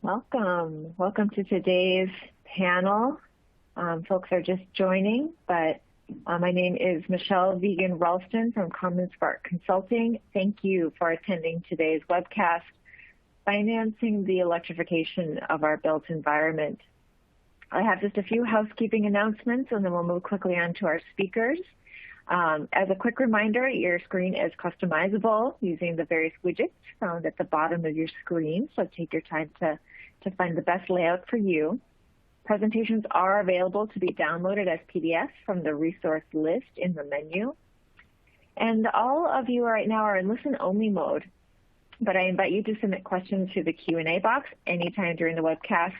Welcome. Welcome to today's panel. Folks are just joining, but my name is Michelle Vegan-Ralston from Common Spark Consulting. Thank you for attending today's webcast, Financing the Electrification of Our Built Environment. I have just a few housekeeping announcements, and then we'll move quickly on to our speakers. As a quick reminder, your screen is customizable using the various widgets found at the bottom of your screen, so take your time to find the best layout for you. Presentations are available to be downloaded as PDFs from the resource list in the menu. And all of you right now are in listen-only mode, but I invite you to submit questions to the Q&A box anytime during the webcast,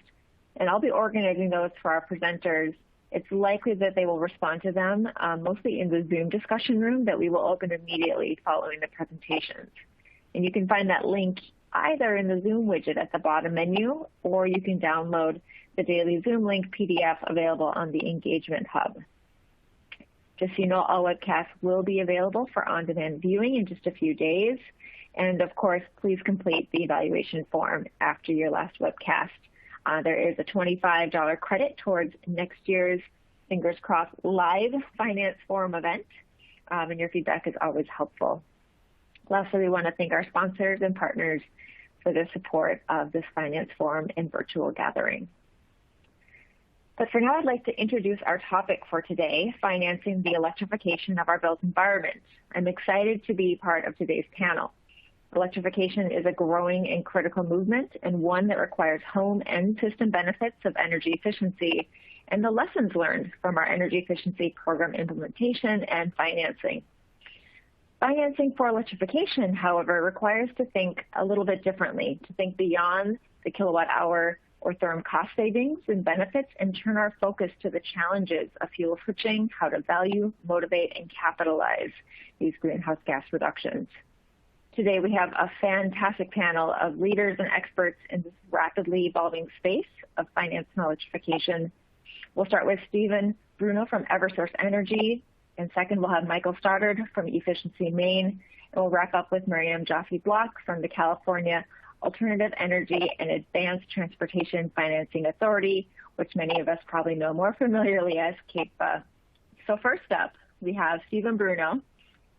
and I'll be organizing those for our presenters. It's likely that they will respond to them, mostly in the Zoom discussion room that we will open immediately following the presentations. And you can find that link either in the Zoom widget at the bottom menu, or you can download the daily Zoom link PDF available on the Engagement Hub. Just so you know, all webcasts will be available for on-demand viewing in just a few days. And of course, please complete the evaluation form after your last webcast. There is a $25 credit towards next year's, fingers crossed, live Finance Forum event, and your feedback is always helpful. Lastly, we want to thank our sponsors and partners for the support of this Finance Forum and virtual gathering. But for now, I'd like to introduce our topic for today, Financing the Electrification of Our Built Environment. I'm excited to be part of today's panel. Electrification is a growing and critical movement, and one that requires home and system benefits of energy efficiency and the lessons learned from our energy efficiency program implementation and financing. Financing for electrification, however, requires to think a little bit differently, to think beyond the kilowatt hour or therm cost savings and benefits and turn our focus to the challenges of fuel switching, how to value, motivate, and capitalize these greenhouse gas reductions. Today, we have a fantastic panel of leaders and experts in this rapidly evolving space of finance and electrification. We'll start with Stephen Bruno from Eversource Energy, and second, we'll have Michael Stoddard from Efficiency Maine, and we'll wrap up with Miriam Jaffe-Block from the California Alternative Energy and Advanced Transportation Financing Authority, which many of us probably know more familiarly as CAPA. So first up, we have Stephen Bruno.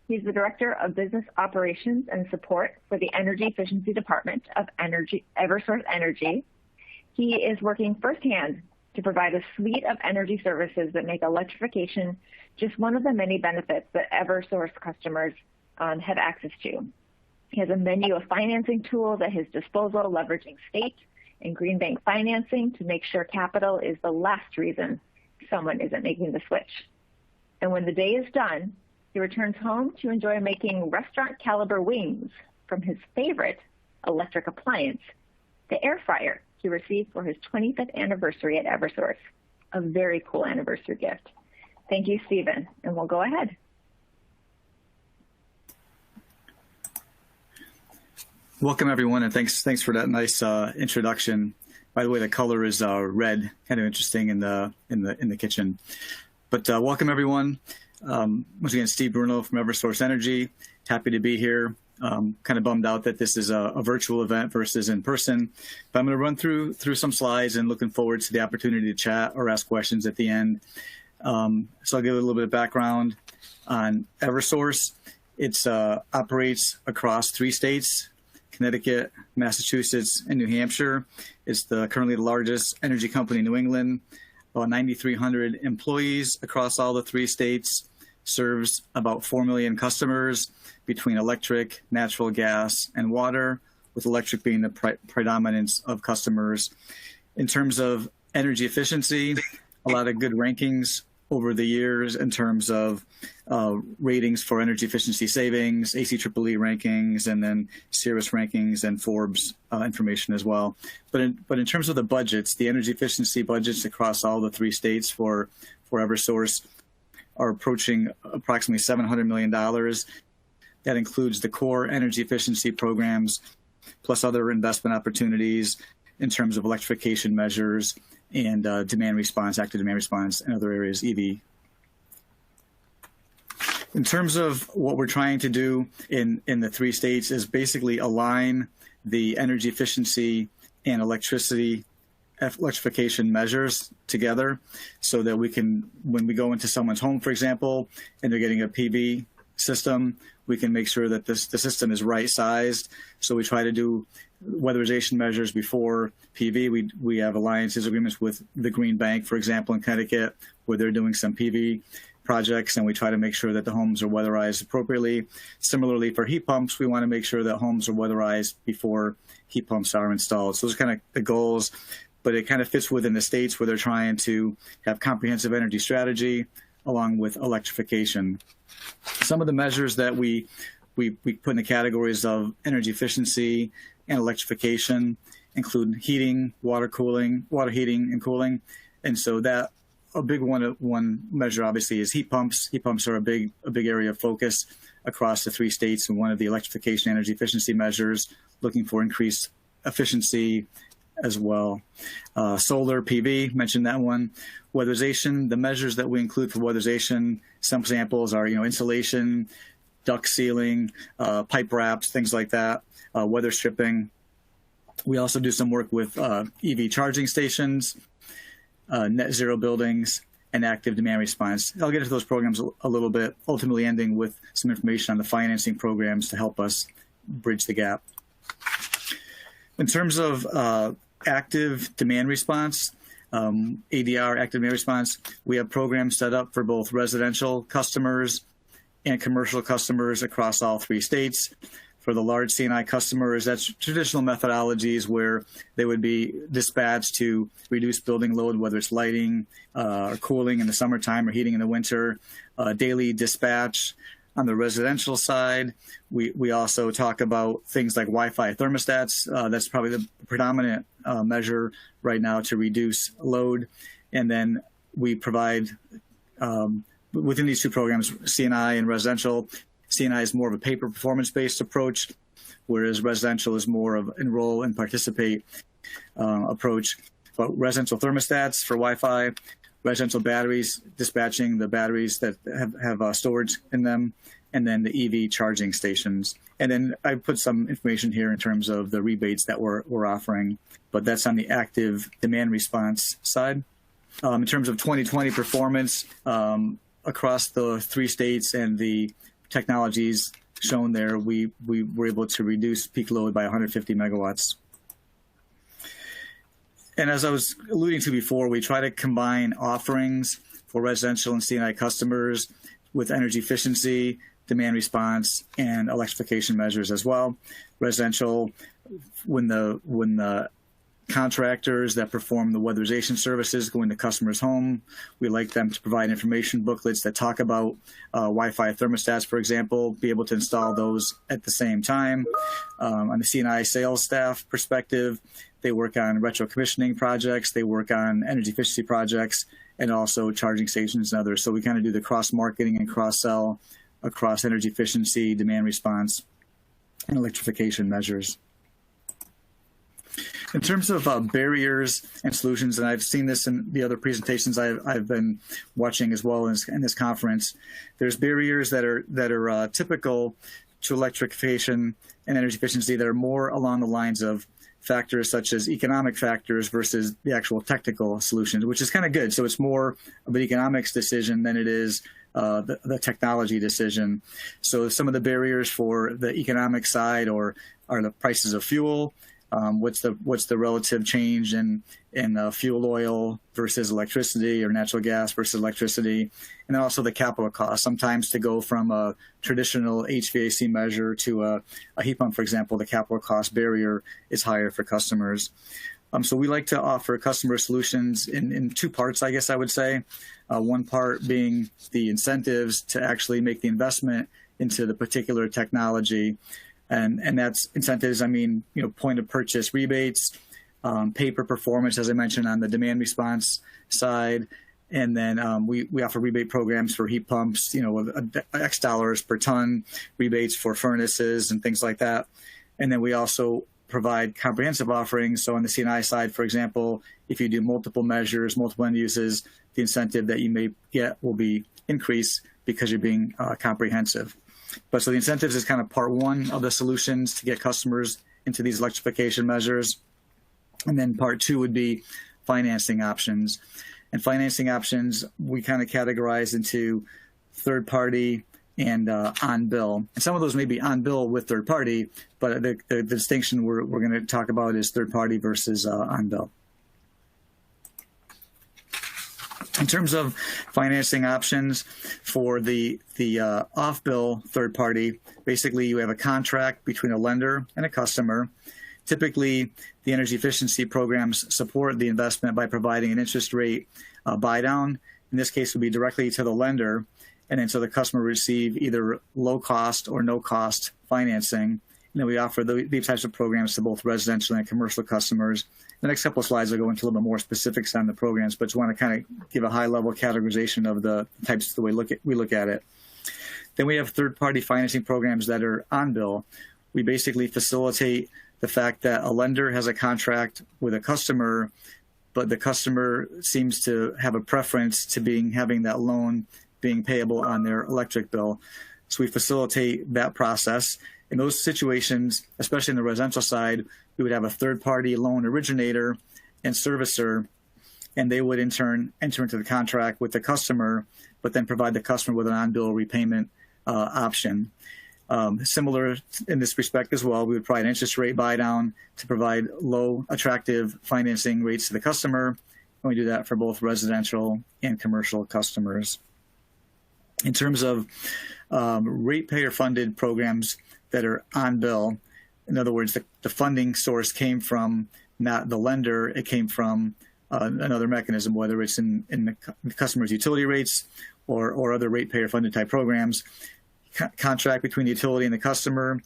He's the Director of Business Operations and Support for the Energy Efficiency Department of Eversource Energy. He is working firsthand to provide a suite of energy services that make electrification just one of the many benefits that Eversource customers have access to. He has a menu of financing tools at his disposal, leveraging state and green bank financing to make sure capital is the last reason someone isn't making the switch. And when the day is done, he returns home to enjoy making restaurant caliber wings from his favorite electric appliance, the air fryer he received for his 25th anniversary at Eversource. A very cool anniversary gift. Thank you, Stephen, and we'll go ahead. Welcome, everyone, and thanks for that nice introduction. By the way, the color is red, kind of interesting in the kitchen. But welcome, everyone. Once again, Steve Bruno from Eversource Energy. Happy to be here. Kind of bummed out that this is a virtual event versus in person, but I'm going to run through some slides and looking forward to the opportunity to chat or ask questions at the end. So I'll give a little bit of background on Eversource. It operates across 3 states, Connecticut, Massachusetts, and New Hampshire. It's currently the largest energy company in New England, about 9,300 employees across all the 3 states, serves about 4 million customers between electric, natural gas, and water, with electric being the predominance of customers. In terms of energy efficiency, a lot of good rankings over the years in terms of ratings for energy efficiency savings, ACEEE rankings, and then Cirrus rankings and Forbes information as well. But in terms of the budgets, the energy efficiency budgets across all the 3 states for Eversource are approaching approximately $700 million. That includes the core energy efficiency programs, plus other investment opportunities in terms of electrification measures and demand response, active demand response, and other areas, EV. In terms of what we're trying to do in the 3 states is basically align the energy efficiency and electrification measures together, so that we can, when we go into someone's home, for example, and they're getting a PV system, we can make sure that the system is right sized. So we try to do weatherization measures before PV. We have alliances agreements with the Green Bank, for example, in Connecticut, where they're doing some PV projects, and we try to make sure that the homes are weatherized appropriately. Similarly, for heat pumps, we want to make sure that homes are weatherized before heat pumps are installed. So those are kind of the goals, but it kind of fits within the states where they're trying to have comprehensive energy strategy along with electrification. Some of the measures that we put in the categories of energy efficiency and electrification include heating, water heating and cooling. And so that a big one measure obviously is heat pumps. Heat pumps are a big area of focus across the 3 states, and one of the electrification energy efficiency measures, looking for increased efficiency as well. Solar PV, mentioned that one. Weatherization, the measures that we include for weatherization, some examples are, insulation, duct sealing, pipe wraps, things like that, weather stripping. We also do some work with EV charging stations, net zero buildings, and active demand response. I'll get into those programs a little bit, ultimately ending with some information on the financing programs to help us bridge the gap. In terms of active demand response, ADR, active demand response, we have programs set up for both residential customers and commercial customers across all 3 states. For the large C&I customers, that's traditional methodologies where they would be dispatched to reduce building load, whether it's lighting or cooling in the summertime or heating in the winter, daily dispatch. On the residential side, we also talk about things like Wi-Fi thermostats. That's probably the predominant measure right now to reduce load. And then we provide, within these 2 programs, C&I and residential. C&I is more of a pay per performance-based approach, whereas residential is more of enroll and participate approach. But residential thermostats for Wi-Fi, residential batteries, dispatching the batteries that have storage in them, and then the EV charging stations. And then I put some information here in terms of the rebates that we're offering, but that's on the active demand response side. In terms of 2020 performance, across the 3 states and the technologies shown there, we were able to reduce peak load by 150 megawatts. And as I was alluding to before, we try to combine offerings for residential and C&I customers with energy efficiency, demand response, and electrification measures as well. Residential, when the contractors that perform the weatherization services go into customers' home, we like them to provide information booklets that talk about Wi-Fi thermostats, for example, be able to install those at the same time. On the C&I sales staff perspective, they work on retro commissioning projects, they work on energy efficiency projects, and also charging stations and others. So we kind of do the cross-marketing and cross-sell across energy efficiency, demand response, and electrification measures. In terms of barriers and solutions, and I've seen this in the other presentations I've been watching as well in this conference, there's barriers that are typical to electrification and energy efficiency that are more along the lines of factors such as economic factors versus the actual technical solutions, which is kind of good. So it's more of an economics decision than it is the technology decision. So some of the barriers for the economic side are the prices of fuel. What's the relative change in fuel oil versus electricity, or natural gas versus electricity, and then also the capital cost. Sometimes to go from a traditional HVAC measure to a heat pump, for example, the capital cost barrier is higher for customers. So we like to offer customer solutions in 2 parts, I guess I would say. One part being the incentives to actually make the investment into the particular technology. And that's incentives, point of purchase rebates, pay per performance, as I mentioned, on the demand response side. And then we offer rebate programs for heat pumps, X dollars per ton, rebates for furnaces and things like that. And then we also provide comprehensive offerings. So on the C&I side, for example, if you do multiple measures, multiple end uses, the incentive that you may get will be increased because you're being comprehensive. But so the incentives is kind of part 1 of the solutions to get customers into these electrification measures. And then part two would be financing options. And financing options, we kind of categorize into third party and on bill. And some of those may be on bill with third party, but the distinction we're going to talk about is third party versus on bill. In terms of financing options for the off-bill third party, basically you have a contract between a lender and a customer. Typically, the energy efficiency programs support the investment by providing an interest rate buy down. In this case, would be directly to the lender, and then so the customer receive either low cost or no cost financing. And then we offer these types of programs to both residential and commercial customers. The next couple of slides will go into a little bit more specifics on the programs, but just want to kind of give a high-level categorization of the types the way we look at it. Then we have third-party financing programs that are on bill. We basically facilitate the fact that a lender has a contract with a customer, but the customer seems to have a preference to having that loan being payable on their electric bill. So we facilitate that process. In those situations, especially in the residential side, we would have a third-party loan originator and servicer, and they would in turn enter into the contract with the customer, but then provide the customer with an on-bill repayment option. Similar in this respect as well, we would provide an interest rate buy down to provide low, attractive financing rates to the customer, and we do that for both residential and commercial customers. In terms of ratepayer-funded programs that are on bill, in other words, the funding source came from not the lender, it came from another mechanism, whether it's in the customer's utility rates or other ratepayer-funded type programs. Contract between the utility and the customer,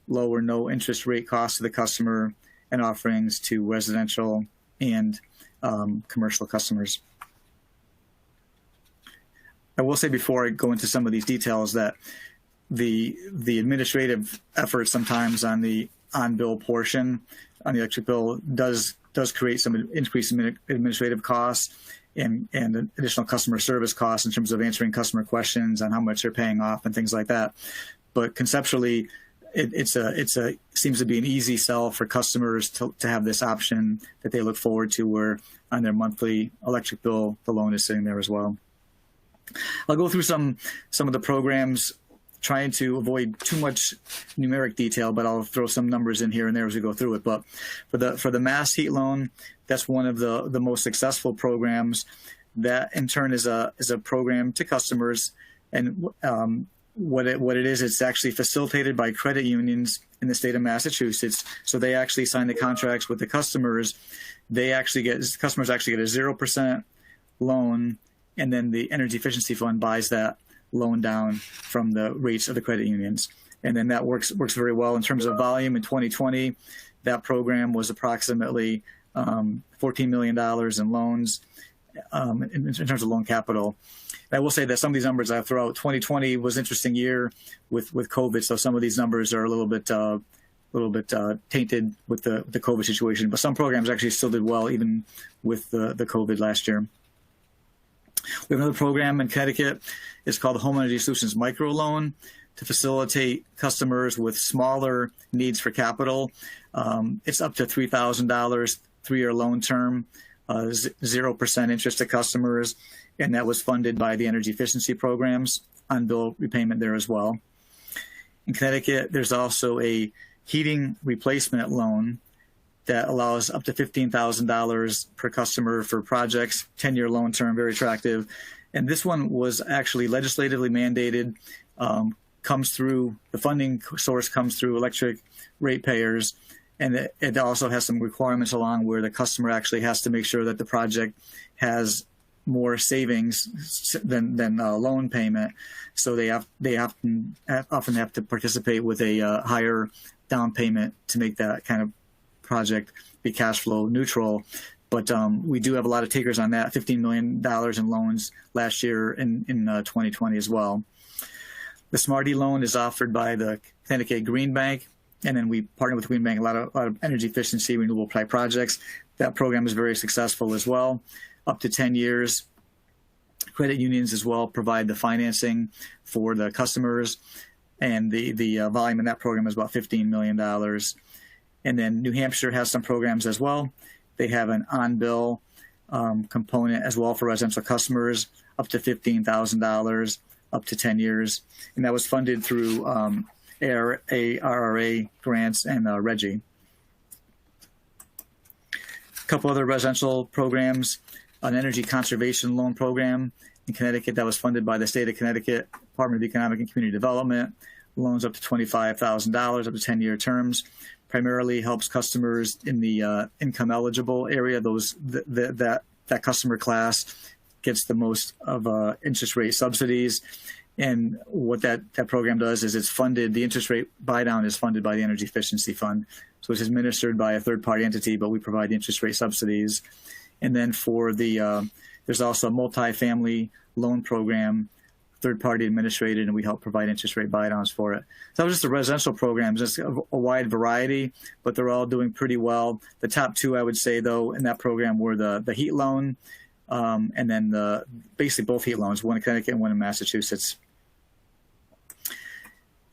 low or no interest rate costs to the customer, and offerings to residential and commercial customers. I will say before I go into some of these details that the administrative effort sometimes on the on-bill portion on the electric bill does create some increase in administrative costs and additional customer service costs in terms of answering customer questions on how much they're paying off and things like that. But conceptually, it seems to be an easy sell for customers to have this option that they look forward to, where on their monthly electric bill, the loan is sitting there as well. I'll go through some of the programs, trying to avoid too much numeric detail, but I'll throw some numbers in here and there as we go through it. But for the mass heat loan, that's one of the most successful programs. That in turn is a program to customers, and what it is, it's actually facilitated by credit unions in the state of Massachusetts. So they actually sign the contracts with the customers. Customers actually get a 0% loan, and then the Energy Efficiency Fund buys that loan down from the rates of the credit unions. And then that works very well in terms of volume. In 2020, that program was approximately $14 million in loans in terms of loan capital. And I will say that some of these numbers I throw out, 2020 was an interesting year with COVID, so some of these numbers are a little bit tainted with the COVID situation. But some programs actually still did well even with the COVID last year. We have another program in Connecticut. It's called the Home Energy Solutions Microloan to facilitate customers with smaller needs for capital. It's up to $3,000, 3-year loan term, 0% interest to customers, and that was funded by the energy efficiency programs, on bill repayment there as well. In Connecticut, there's also a heating replacement loan that allows up to $15,000 per customer for projects, 10-year loan term, very attractive. And this one was actually legislatively mandated, the funding source comes through electric ratepayers, and it also has some requirements along where the customer actually has to make sure that the project has more savings than loan payment. So they often have to participate with a higher down payment to make that kind of project be cash flow neutral. But we do have a lot of takers on that, $15 million in loans last year in 2020 as well. The Smarty loan is offered by the Connecticut Green Bank, and then we partner with Green Bank a lot of energy efficiency, renewable type projects. That program is very successful as well, up to 10 years. Credit unions as well provide the financing for the customers, and the volume in that program is about $15 million. And then New Hampshire has some programs as well They have an on-bill component as well for residential customers, up to $15,000, up to 10 years. And that was funded through ARRA grants and REGI. A couple other residential programs, an energy conservation loan program in Connecticut that was funded by the state of Connecticut, Department of Economic and Community Development, loans up to $25,000, up to 10-year terms, primarily helps customers in the income eligible area. That customer class gets the most of interest rate subsidies. And what that program does is it's funded, the interest rate buy down is funded by the Energy Efficiency Fund. So it's administered by a third party entity, but we provide the interest rate subsidies. And then for the, there's also a multifamily loan program, third party administrated, and we help provide interest rate buy downs for it. So that was just the residential programs, just a wide variety, but they're all doing pretty well. The top two, I would say, though, in that program were the heat loan, and then basically both heat loans, one in Connecticut and one in Massachusetts.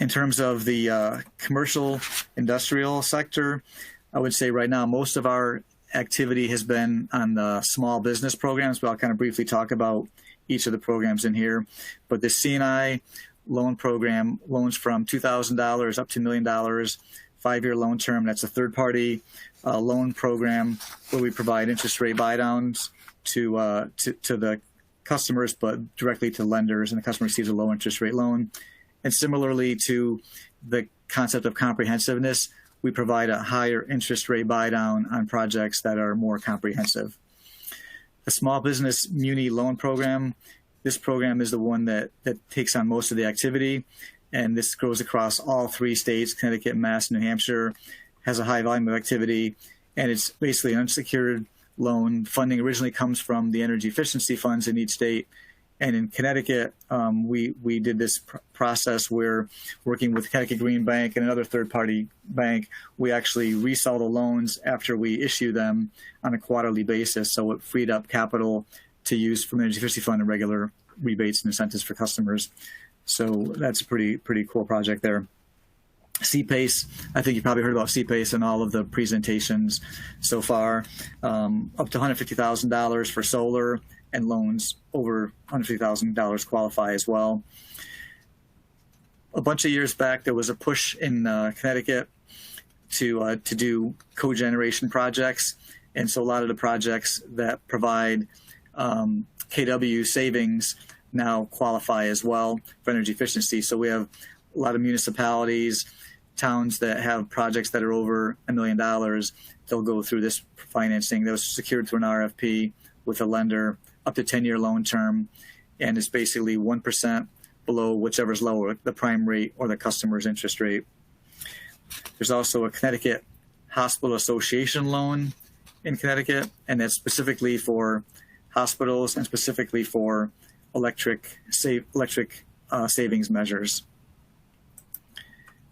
In terms of the commercial industrial sector, I would say right now most of our activity has been on the small business programs, but I'll kind of briefly talk about each of the programs in here. But the C&I loan program, loans from $2,000 up to $1 million, 5-year loan term. That's a third-party loan program where we provide interest rate buy downs to the customers, but directly to lenders, and the customer receives a low interest rate loan. And similarly to the concept of comprehensiveness, we provide a higher interest rate buy down on projects that are more comprehensive. The Small Business Muni Loan Program, this program is the one that takes on most of the activity, and this goes across all 3 states, Connecticut, Mass, New Hampshire, has a high volume of activity, and it's basically an unsecured loan. Funding originally comes from the energy efficiency funds in each state. And in Connecticut, we did this process where, working with Connecticut Green Bank and another third-party bank, we actually resell the loans after we issue them on a quarterly basis. So it freed up capital to use from the Energy Efficiency Fund and regular rebates and incentives for customers. So that's a pretty cool project there. CPACE, I think you probably heard about CPACE in all of the presentations so far, up to $150,000 for solar, and loans over $150,000 qualify as well. A bunch of years back, there was a push in Connecticut to do cogeneration projects, and so a lot of the projects that provide KW savings now qualify as well for energy efficiency. So we have a lot of municipalities, towns that have projects that are over $1 million. They'll go through this financing that was secured through an RFP with a lender, up to 10-year loan term, and it's basically 1% below whichever's lower, the prime rate or the customer's interest rate. There's also a Connecticut Hospital Association loan in Connecticut, and that's specifically for hospitals and specifically for electric savings measures.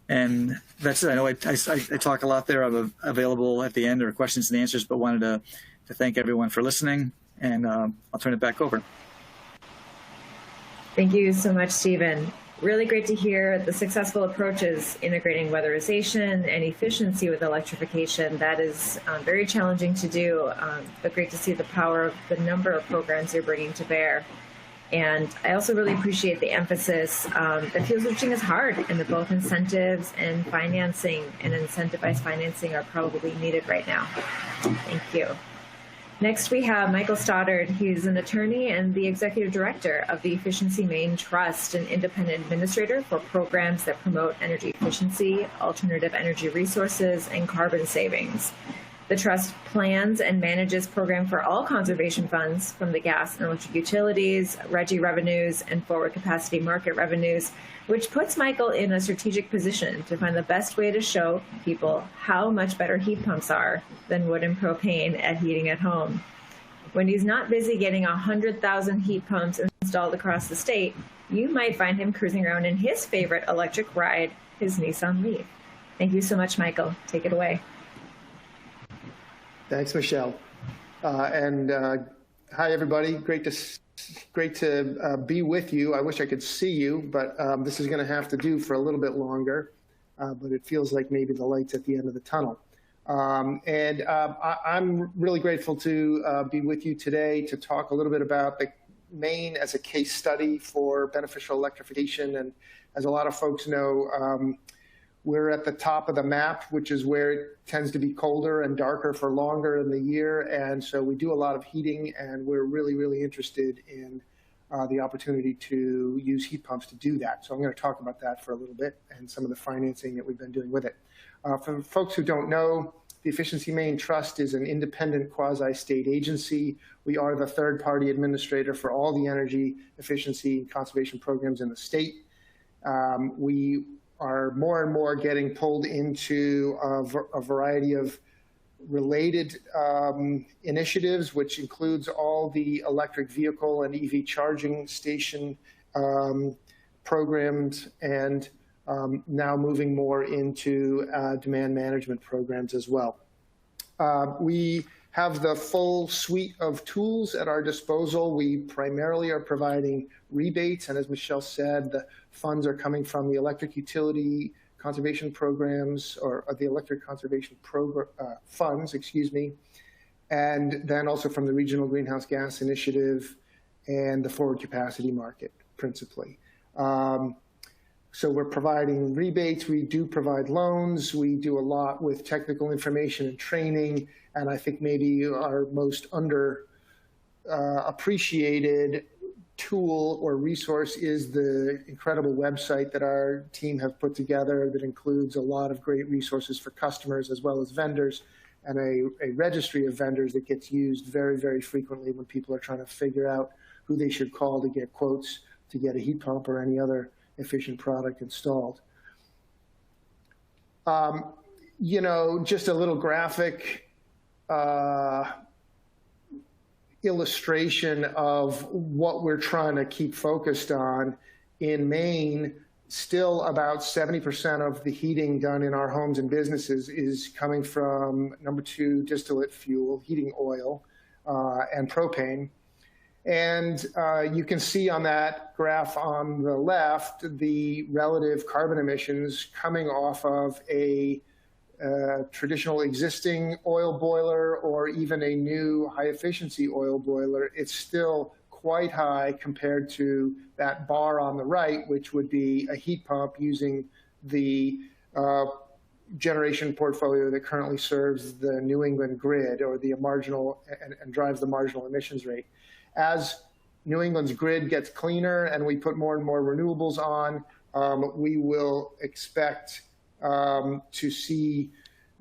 And that's it. I know I talk a lot there. I'm available at the end or questions and answers, but wanted to thank everyone for listening. And I'll turn it back over. Thank you so much, Stephen. Really great to hear the successful approaches integrating weatherization and efficiency with electrification. That is very challenging to do, but great to see the power of the number of programs you're bringing to bear. And I also really appreciate the emphasis that fuel switching is hard, and that both incentives and financing and incentivized financing are probably needed right now. Thank you. Next, we have Michael Stoddard. He's an attorney and the executive director of the Efficiency Maine Trust, an independent administrator for programs that promote energy efficiency, alternative energy resources, and carbon savings. The trust plans and manages programs for all conservation funds, from the gas and electric utilities, REGI revenues, and forward capacity market revenues, which puts Michael in a strategic position to find the best way to show people how much better heat pumps are than wood and propane at heating at home. When he's not busy getting 100,000 heat pumps installed across the state, you might find him cruising around in his favorite electric ride, his Nissan Leaf. Thank you so much, Michael. Take it away. Thanks, Michelle. Hi, everybody. Great to be with you. I wish I could see you, but this is going to have to do for a little bit longer. But it feels like maybe the light's at the end of the tunnel. I'm really grateful to be with you today to talk a little bit about Maine as a case study for beneficial electrification. And as a lot of folks know, we're at the top of the map, which is where it tends to be colder and darker for longer in the year. And so we do a lot of heating, and we're really, really interested in the opportunity to use heat pumps to do that. So I'm going to talk about that for a little bit and some of the financing that we've been doing with it. For folks who don't know, the Efficiency Maine Trust is an independent quasi-state agency. We are the third-party administrator for all the energy efficiency and conservation programs in the state. We are more and more getting pulled into a variety of related initiatives, which includes all the electric vehicle and EV charging station programs, and now moving more into demand management programs as well. We have the full suite of tools at our disposal. We primarily are providing rebates, and as Michelle said, the funds are coming from the electric utility conservation programs, or the electric conservation funds, excuse me, and then also from the Regional Greenhouse Gas Initiative and the forward capacity market, principally. So we're providing rebates, we do provide loans, we do a lot with technical information and training, and I think maybe our most appreciated tool or resource is the incredible website that our team have put together that includes a lot of great resources for customers as well as vendors, and a registry of vendors that gets used very, very frequently when people are trying to figure out who they should call to get quotes to get a heat pump or any other efficient product installed. You know, just a little graphic illustration of what we're trying to keep focused on. In Maine, still about 70% of the heating done in our homes and businesses is coming from number 2 distillate fuel, heating oil, and propane. And you can see on that graph on the left the relative carbon emissions coming off of a traditional existing oil boiler or even a new high-efficiency oil boiler. It's still quite high compared to that bar on the right, which would be a heat pump using the generation portfolio that currently serves the New England grid, or the marginal and drives the marginal emissions rate. As New England's grid gets cleaner and we put more and more renewables on, we will expect to see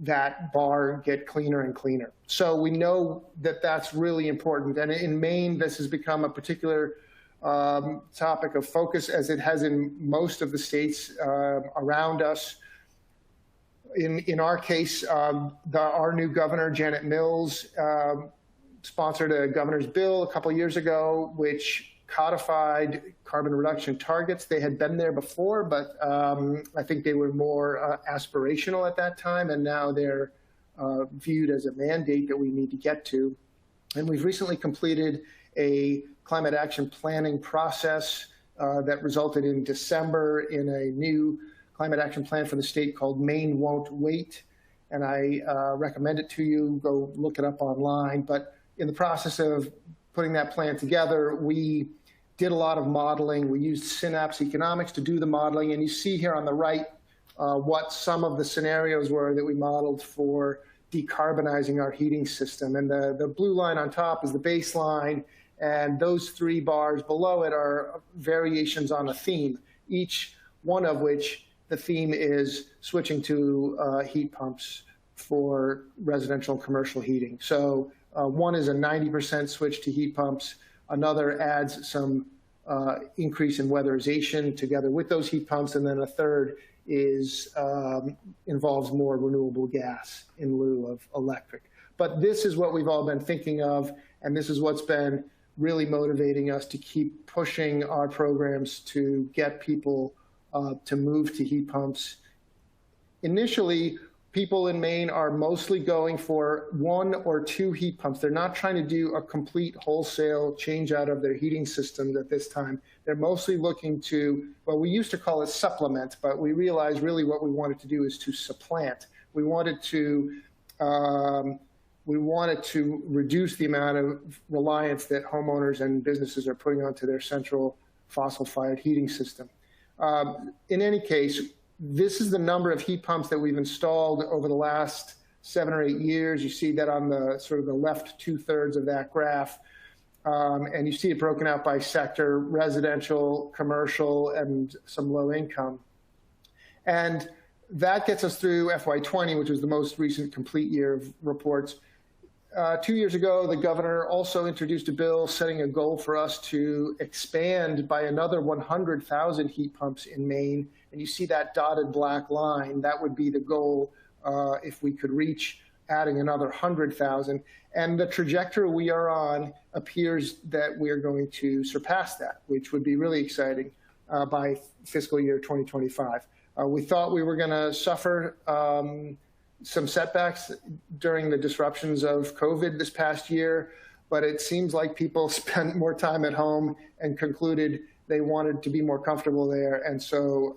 that bar get cleaner and cleaner. So we know that that's really important. And in Maine, this has become a particular topic of focus, as it has in most of the states around us. In our case, our new governor, Janet Mills, sponsored a governor's bill a couple of years ago, which codified carbon reduction targets. They had been there before, but I think they were more aspirational at that time, and now they're viewed as a mandate that we need to get to. And we've recently completed a climate action planning process that resulted in December in a new climate action plan for the state called Maine Won't Wait. And I recommend it to you. Go look it up online. But in the process of putting that plan together, we did a lot of modeling. We used Synapse Economics to do the modeling. And you see here on the right what some of the scenarios were that we modeled for decarbonizing our heating system. And the blue line on top is the baseline. And those 3 bars below it are variations on a theme, each one of which the theme is switching to heat pumps for residential and commercial heating. So one is a 90% switch to heat pumps. Another adds some increase in weatherization together with those heat pumps. And then a third is involves more renewable gas in lieu of electric. But this is what we've all been thinking of, and this is what's been really motivating us to keep pushing our programs to get people to move to heat pumps. Initially, people in Maine are mostly going for 1 or 2 heat pumps. They're not trying to do a complete wholesale change out of their heating systems at this time. They're mostly looking to, well, we used to call it supplement, but we realized really what we wanted to do is to supplant. We wanted to we wanted to reduce the amount of reliance that homeowners and businesses are putting onto their central fossil-fired heating system. In any case, this is the number of heat pumps that we've installed over the last 7 or 8 years. You see that on the sort of the left 2/3 of that graph. And you see it broken out by sector: residential, commercial, and some low income. And that gets us through FY20, which was the most recent complete year of reports. 2 years ago, the governor also introduced a bill setting a goal for us to expand by another 100,000 heat pumps in Maine. And you see that dotted black line. That would be the goal if we could reach adding another 100,000. And the trajectory we are on appears that we are going to surpass that, which would be really exciting by fiscal year 2025. We thought we were going to suffer some setbacks during the disruptions of COVID this past year, but it seems like people spent more time at home and concluded they wanted to be more comfortable there. And so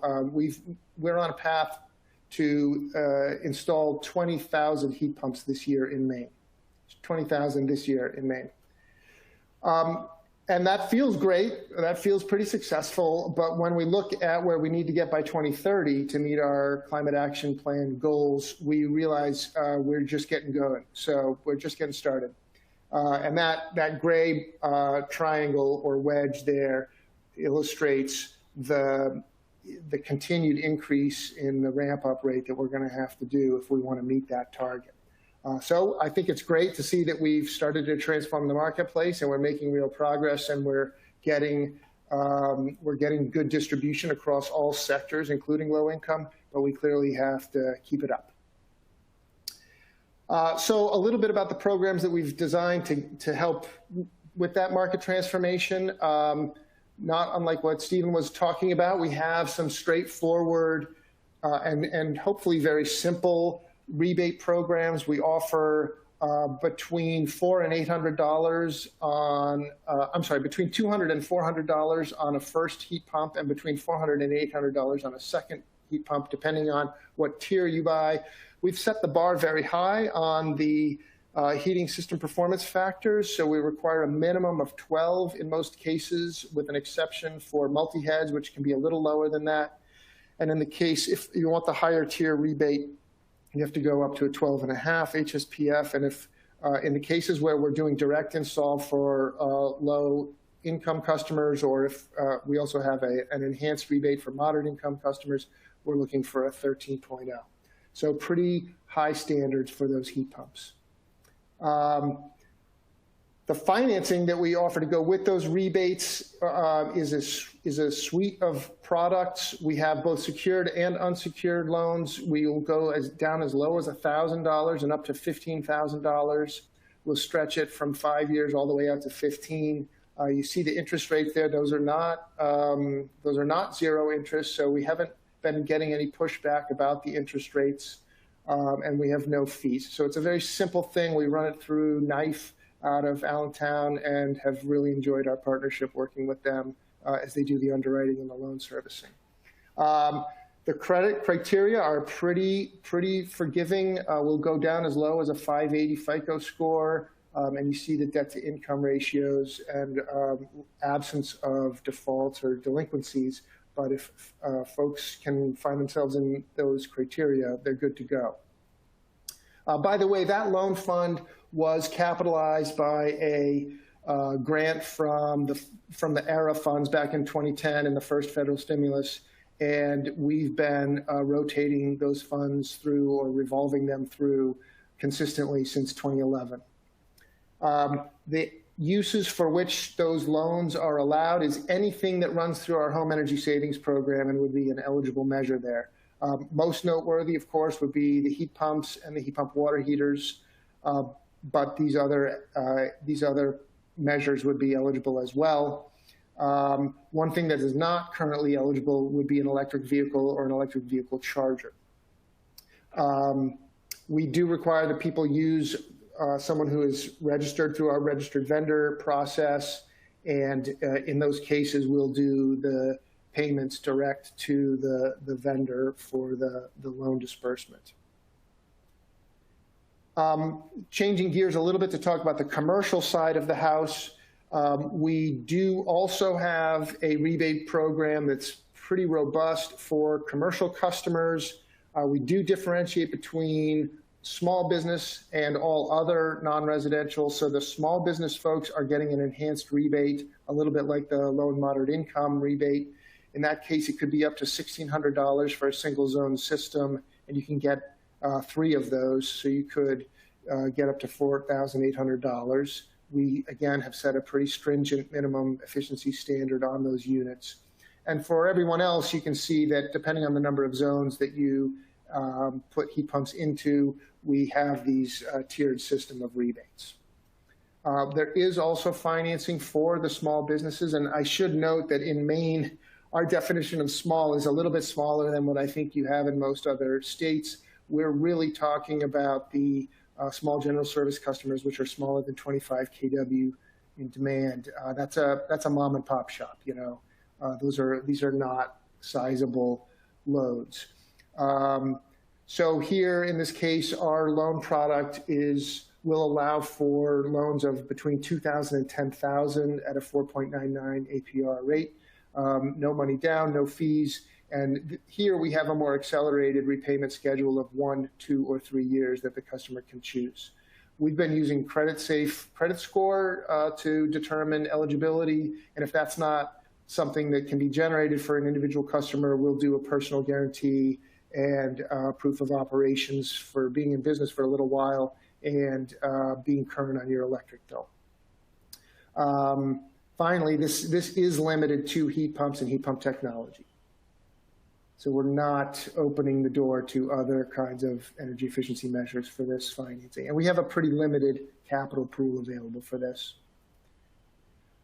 we're on a path to install 20,000 heat pumps this year in Maine. 20,000 this year in Maine. And that feels great. That feels pretty successful. But when we look at where we need to get by 2030 to meet our climate action plan goals, we realize we're just getting going. So we're just getting started. And that gray triangle or wedge there illustrates the continued increase in the ramp-up rate that we're going to have to do if we want to meet that target. So I think it's great to see that we've started to transform the marketplace and we're making real progress, and we're getting good distribution across all sectors, including low income, but we clearly have to keep it up. So a little bit about the programs that we've designed to help with that market transformation. Not unlike what Stephen was talking about, we have some straightforward and hopefully very simple rebate programs. We offer between $400 and $800 on, between $200 and $400 on a first heat pump, and between $400 and $800 on a second heat pump, depending on what tier you buy. We've set the bar very high on the heating system performance factors, so we require a minimum of 12 in most cases, with an exception for multi-heads, which can be a little lower than that. And in the case, if you want the higher tier rebate, you have to go up to a 12.5 HSPF. And if in the cases where we're doing direct install for low income customers, or if we also have an enhanced rebate for moderate income customers, we're looking for a 13.0. So pretty high standards for those heat pumps. The financing that we offer to go with those rebates is a suite of products. We have both secured and unsecured loans. We will go down as low as $1,000 and up to $15,000. We'll stretch it from 5 years all the way out to 15. You see the interest rate there. Those are not zero interest, so we haven't been getting any pushback about the interest rates, and we have no fees. So it's a very simple thing. We run it through Knife out of Allentown and have really enjoyed our partnership working with them as they do the underwriting and the loan servicing. The credit criteria are pretty forgiving. We'll go down as low as a 580 FICO score, and you see the debt to income ratios and absence of defaults or delinquencies. But if folks can find themselves in those criteria, they're good to go. By the way, that loan fund was capitalized by a grant from the ERA funds back in 2010 in the first federal stimulus, and we've been rotating those funds through or revolving them through consistently since 2011. The uses for which those loans are allowed is anything that runs through our home energy savings program and would be an eligible measure there. Most noteworthy, of course, would be the heat pumps and the heat pump water heaters, but these other measures would be eligible as well. One thing that is not currently eligible would be an electric vehicle or an electric vehicle charger. We do require that people use someone who is registered through our registered vendor process, and in those cases, we'll do the payments direct to the vendor for the loan disbursement. Changing gears a little bit to talk about the commercial side of the house, we do also have a rebate program that's pretty robust for commercial customers. We do differentiate between small business and all other non-residential. So the small business folks are getting an enhanced rebate, a little bit like the low and moderate income rebate. In that case, it could be up to $1,600 for a single zone system, and you can get 3 of those. So you could get up to $4,800. We, again, have set a pretty stringent minimum efficiency standard on those units. And for everyone else, you can see that depending on the number of zones that you put heat pumps into, we have these tiered system of rebates. There is also financing for the small businesses, and I should note that in Maine, our definition of small is a little bit smaller than what I think you have in most other states. We're really talking about the small general service customers, which are smaller than 25 kW in demand. That's a mom and pop shop. You know, these are not sizable loads. So here in this case, our loan product will allow for loans of between $2,000 and $10,000 at a 4.99 APR rate. No money down, no fees. And here we have a more accelerated repayment schedule of 1, 2, or 3 years that the customer can choose. We've been using credit-safe credit score to determine eligibility. And if that's not something that can be generated for an individual customer, we'll do a personal guarantee and proof of operations for being in business for a little while and being current on your electric bill. Finally, this is limited to heat pumps and heat pump technology. So we're not opening the door to other kinds of energy efficiency measures for this financing. And we have a pretty limited capital pool available for this.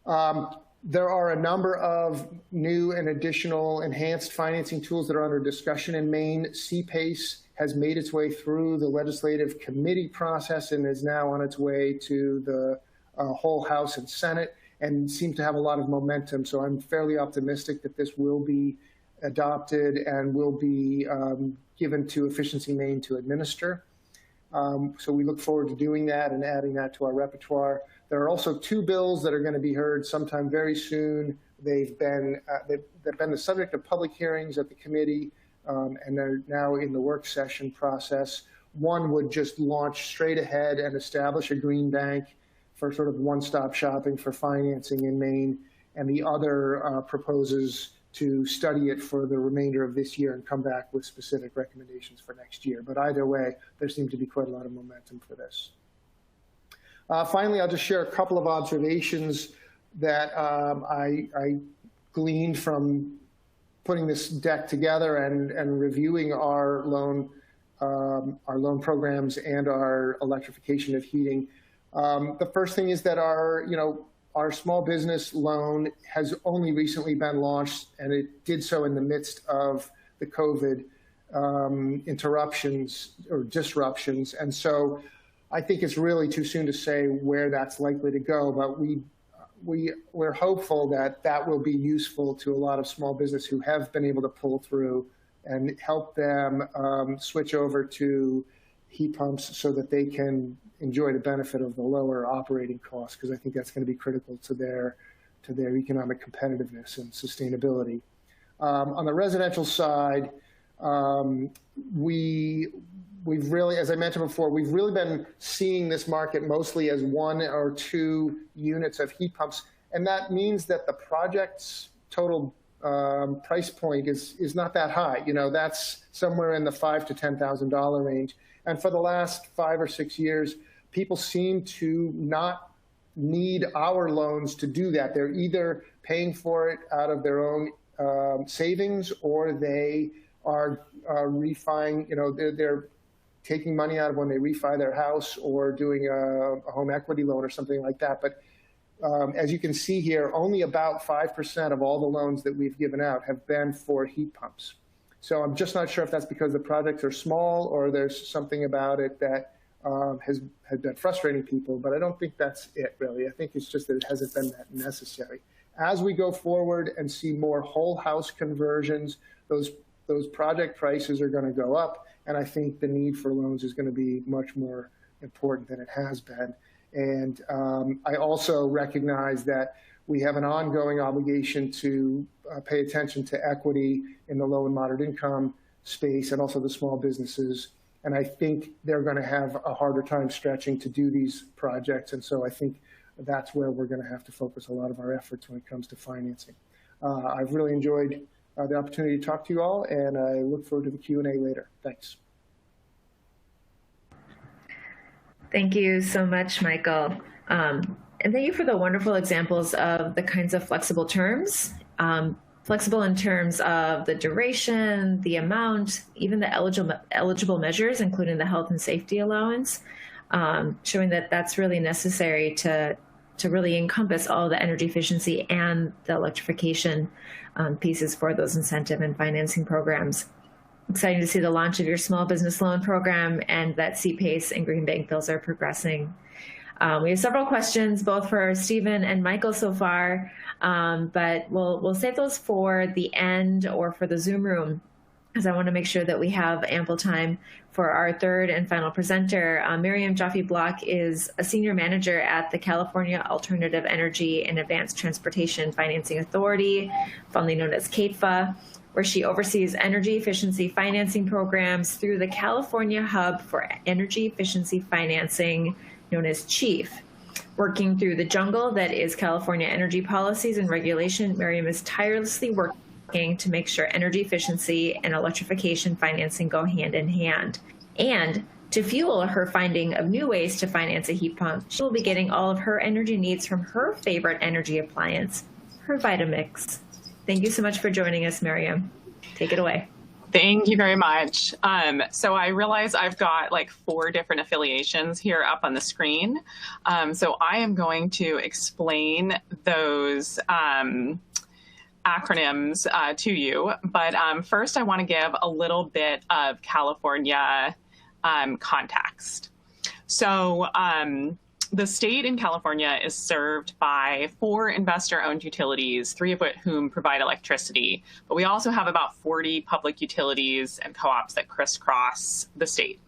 There are a number of new and additional enhanced financing tools that are under discussion in Maine. CPACE has made its way through the legislative committee process and is now on its way to the whole House and Senate and seems to have a lot of momentum. So I'm fairly optimistic that this will be adopted and will be given to Efficiency Maine to administer. So we look forward to doing that and adding that to our repertoire. There are also 2 bills that are going to be heard sometime very soon. They've been the subject of public hearings at the committee, and they're now in the work session process. One would just launch straight ahead and establish a green bank for sort of one-stop shopping for financing in Maine, and the other proposes to study it for the remainder of this year and come back with specific recommendations for next year. But either way, there seems to be quite a lot of momentum for this. Finally, I'll just share a couple of observations that I gleaned from putting this deck together and reviewing our loan programs and our electrification of heating. The first thing is that our small business loan has only recently been launched, and it did so in the midst of the COVID interruptions or disruptions. And so I think it's really too soon to say where that's likely to go, but we're hopeful that that will be useful to a lot of small business who have been able to pull through and help them switch over to heat pumps so that they can enjoy the benefit of the lower operating costs, because I think that's going to be critical to their economic competitiveness and sustainability. On the residential side, we've really, as I mentioned before, we've really been seeing this market mostly as 1 or 2 units of heat pumps, and that means that the project's total price point is not that high. You know, that's somewhere in the $5,000 to $10,000 range. And for the last 5 or 6 years, people seem to not need our loans to do that. They're either paying for it out of their own savings, or they are refining, they're taking money out of when they refi their house or doing a home equity loan or something like that. But as you can see here, only about 5% of all the loans that we've given out have been for heat pumps. So I'm just not sure if that's because the projects are small or there's something about it that has been frustrating people, but I don't think that's it, really. I think it's just that it hasn't been that necessary. As we go forward and see more whole house conversions, those project prices are going to go up, and I think the need for loans is going to be much more important than it has been. And I also recognize that we have an ongoing obligation to pay attention to equity in the low and moderate income space and also the small businesses. And I think they're going to have a harder time stretching to do these projects. And so I think that's where we're going to have to focus a lot of our efforts when it comes to financing. I've really enjoyed the opportunity to talk to you all, and I look forward to the Q&A later. Thanks. Thank you so much, Michael. And thank you for the wonderful examples of the kinds of flexible terms, flexible in terms of the duration, the amount, even the eligible measures, including the health and safety allowance, showing that that's really necessary to really encompass all the energy efficiency and the electrification pieces for those incentive and financing programs. Exciting to see the launch of your small business loan program and that CPACE and Green Bank bills are progressing. We have several questions, both for Stephen and Michael so far, but we'll save those for the end or for the Zoom room, because I want to make sure that we have ample time for our third and final presenter. Miriam Jaffe-Block is a senior manager at the California Alternative Energy and Advanced Transportation Financing Authority, fondly known as CATFA, where she oversees energy efficiency financing programs through the California Hub for Energy Efficiency Financing, known as CHIEF. Working through the jungle that is California energy policies and regulation, Miriam is tirelessly working to make sure energy efficiency and electrification financing go hand in hand. And to fuel her finding of new ways to finance a heat pump, she will be getting all of her energy needs from her favorite energy appliance, her Vitamix. Thank you so much for joining us, Miriam. Take it away. Thank you very much. So I realize I've got like 4 different affiliations here up on the screen. So I am going to explain those acronyms to you. But first, I want to give a little bit of California context. So the state in California is served by 4 investor-owned utilities, 3 of whom provide electricity. But we also have about 40 public utilities and co-ops that crisscross the state.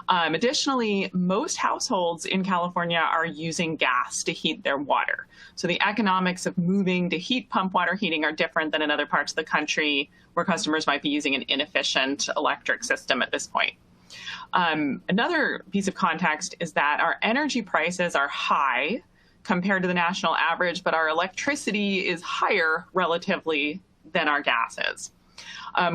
Additionally, most households in California are using gas to heat their water. So the economics of moving to heat pump water heating are different than in other parts of the country where customers might be using an inefficient electric system at this point. Another piece of context is that our energy prices are high compared to the national average, but our electricity is higher relatively than our gas is.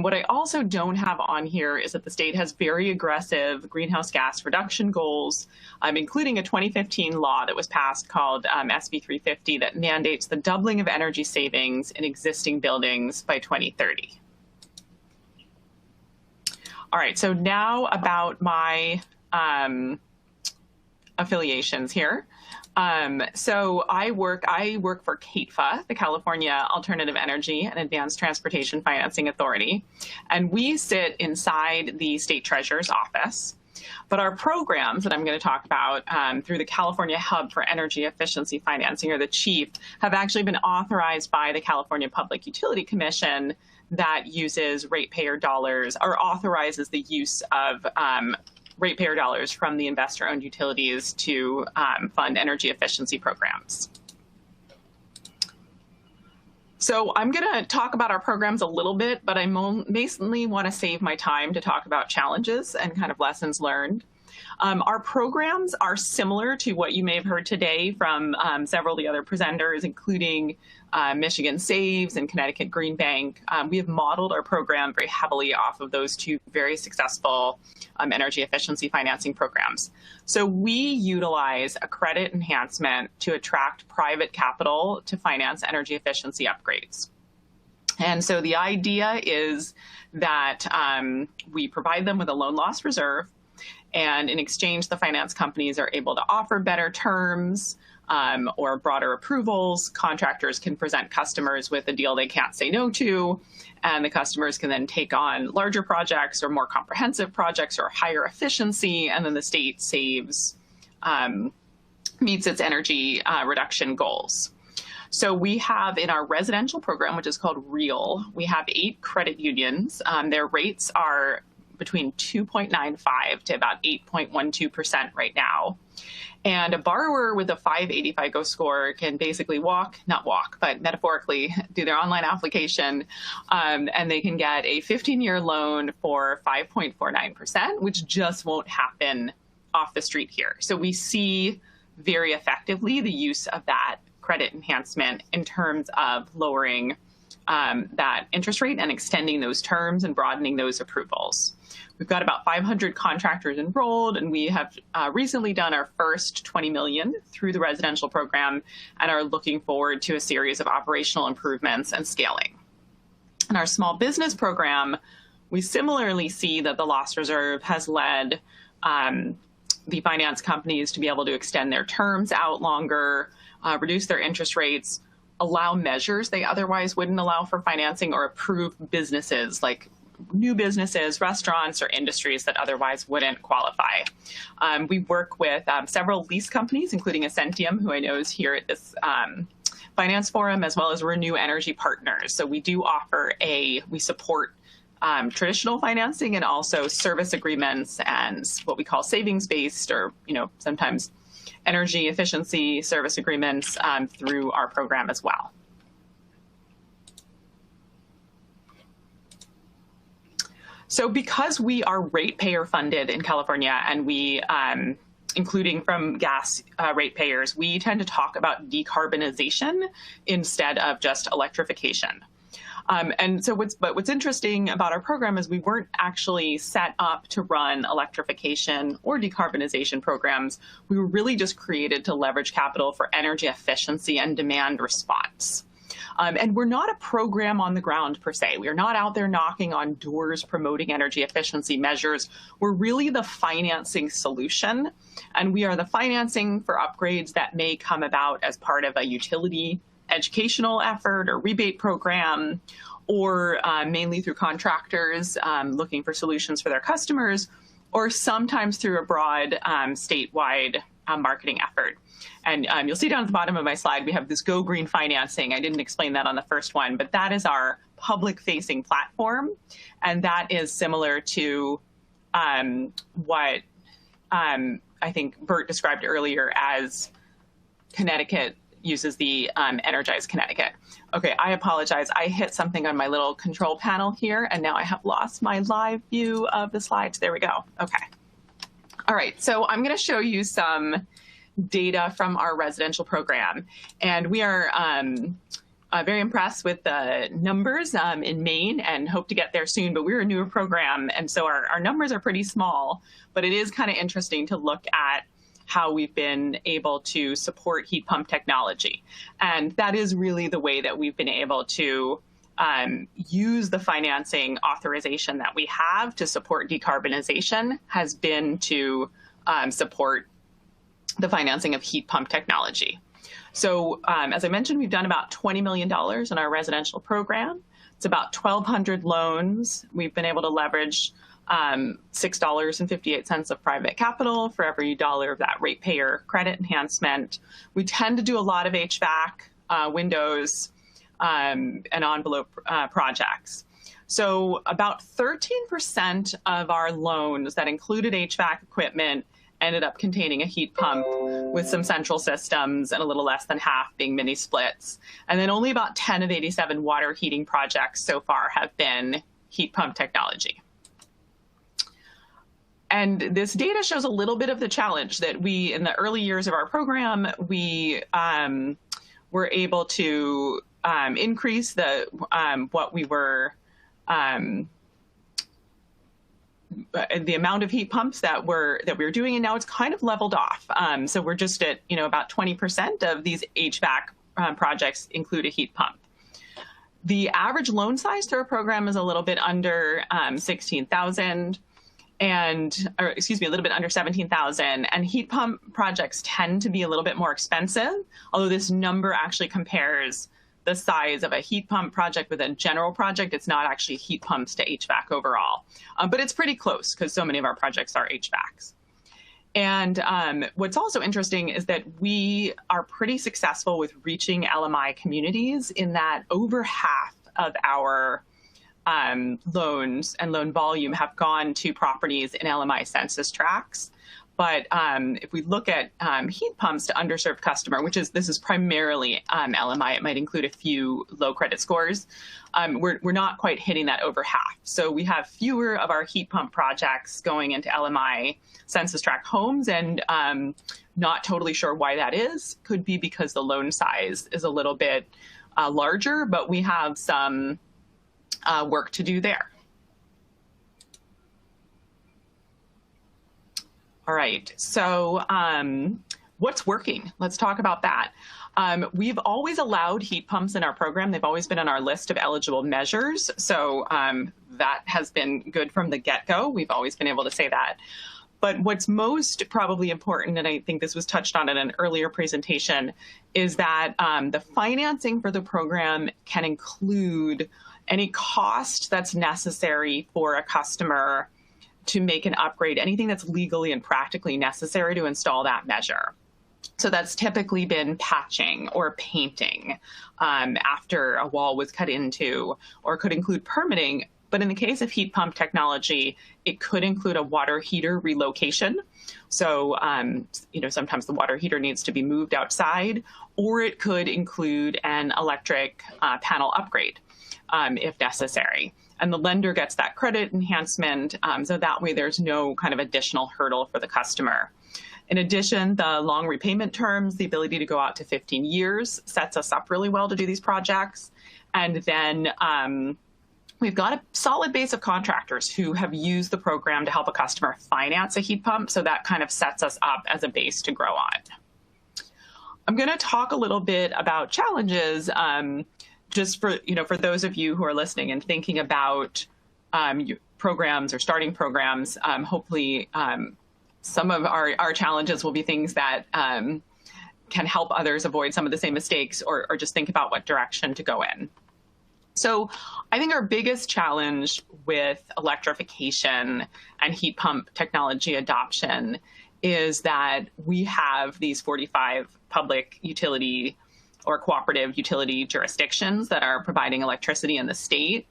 What I also don't have on here is that the state has very aggressive greenhouse gas reduction goals, including a 2015 law that was passed called SB 350 that mandates the doubling of energy savings in existing buildings by 2030. All right, so now about my affiliations here. So I work for CATFA, the California Alternative Energy and Advanced Transportation Financing Authority, and we sit inside the state treasurer's office. But our programs that I'm going to talk about through the California Hub for Energy Efficiency Financing, or the CHIEF, have actually been authorized by the California Public Utility Commission that uses ratepayer dollars, or authorizes the use of ratepayer dollars from the investor-owned utilities to fund energy efficiency programs. So I'm going to talk about our programs a little bit, but I mainly want to save my time to talk about challenges and kind of lessons learned. Our programs are similar to what you may have heard today from several of the other presenters, including Michigan Saves and Connecticut Green Bank. We have modeled our program very heavily off of those 2 very successful energy efficiency financing programs. So we utilize a credit enhancement to attract private capital to finance energy efficiency upgrades. And so the idea is that we provide them with a loan loss reserve, and in exchange, the finance companies are able to offer better terms or broader approvals. Contractors can present customers with a deal they can't say no to, and the customers can then take on larger projects or more comprehensive projects or higher efficiency, and then the state saves, meets its energy reduction goals. So we have in our residential program, which is called REAL, we have 8 credit unions. Their rates are between 2.95 to about 8.12% right now. And a borrower with a 580 FICO score can basically not walk, but metaphorically do their online application, and they can get a 15-year loan for 5.49%, which just won't happen off the street here. So we see very effectively the use of that credit enhancement in terms of lowering that interest rate and extending those terms and broadening those approvals. We've got about 500 contractors enrolled, and we have recently done our first 20 million through the residential program and are looking forward to a series of operational improvements and scaling. In our small business program, we similarly see that the loss reserve has led the finance companies to be able to extend their terms out longer, reduce their interest rates, allow measures they otherwise wouldn't allow for financing, or approve businesses like new businesses, restaurants, or industries that otherwise wouldn't qualify. We work with several lease companies, including Ascentium, who I know is here at this finance forum, as well as Renew Energy Partners. So we support traditional financing and also service agreements and what we call savings-based, or sometimes energy efficiency service agreements through our program as well. So because we are ratepayer funded in California, and we, including from gas ratepayers, we tend to talk about decarbonization instead of just electrification. And so what's interesting about our program is we weren't actually set up to run electrification or decarbonization programs. We were really just created to leverage capital for energy efficiency and demand response. And we're not a program on the ground per se. We are not out there knocking on doors promoting energy efficiency measures. We're really the financing solution, and we are the financing for upgrades that may come about as part of a utility educational effort or rebate program, or mainly through contractors looking for solutions for their customers, or sometimes through a broad statewide marketing effort. And you'll see down at the bottom of my slide, we have this Go Green financing. I didn't explain that on the first one, but that is our public-facing platform. And that is similar to what I think Bert described earlier as Connecticut uses the Energize Connecticut. Okay, I apologize. I hit something on my little control panel here, and now I have lost my live view of the slides. There we go. Okay. All right, so I'm going to show you some data from our residential program. And we are very impressed with the numbers in Maine and hope to get there soon, but we're a newer program. And so our numbers are pretty small, but it is kind of interesting to look at how we've been able to support heat pump technology. And that is really the way that we've been able to use the financing authorization that we have to support decarbonization, has been to support the financing of heat pump technology. So as I mentioned, we've done about $20 million in our residential program. It's about 1,200 loans. We've been able to leverage $6.58 of private capital for every dollar of that ratepayer credit enhancement. We tend to do a lot of HVAC, windows, and envelope projects. So about 13% of our loans that included HVAC equipment ended up containing a heat pump with some central systems, and a little less than half being mini splits. And then only about 10 of 87 water heating projects so far have been heat pump technology. And this data shows a little bit of the challenge that we, in the early years of our program, we were able to increase the what we were the amount of heat pumps that we were doing, and now it's kind of leveled off. So we're just at about 20% of these HVAC projects include a heat pump. The average loan size through our program is a little bit under 16,000. A little bit under 17,000, and heat pump projects tend to be a little bit more expensive, although this number actually compares the size of a heat pump project with a general project. It's not actually heat pumps to HVAC overall, but it's pretty close because so many of our projects are HVACs. And what's also interesting is that we are pretty successful with reaching LMI communities, in that over half of our loans and loan volume have gone to properties in LMI census tracts. But if we look at heat pumps to underserved customer, this is primarily LMI, it might include a few low credit scores, we're not quite hitting that over half. So we have fewer of our heat pump projects going into LMI census tract homes, and not totally sure why that is. Could be because the loan size is a little bit larger, but we have some work to do there. All right, so what's working? Let's talk about that. We've always allowed heat pumps in our program. They've always been on our list of eligible measures. So that has been good from the get-go. We've always been able to say that. But what's most probably important, and I think this was touched on in an earlier presentation, is that the financing for the program can include any cost that's necessary for a customer to make an upgrade, anything that's legally and practically necessary to install that measure. So that's typically been patching or painting after a wall was cut into, or could include permitting. But in the case of heat pump technology, it could include a water heater relocation. So, sometimes the water heater needs to be moved outside, or it could include an electric panel upgrade if necessary. And the lender gets that credit enhancement, so that way there's no kind of additional hurdle for the customer. In addition, the long repayment terms, the ability to go out to 15 years, sets us up really well to do these projects. And then we've got a solid base of contractors who have used the program to help a customer finance a heat pump, so that kind of sets us up as a base to grow on. I'm going to talk a little bit about challenges, just for those of you who are listening and thinking about programs or starting programs. Hopefully some of our challenges will be things that can help others avoid some of the same mistakes, or just think about what direction to go in. So I think our biggest challenge with electrification and heat pump technology adoption is that we have these 45 public utility or cooperative utility jurisdictions that are providing electricity in the state.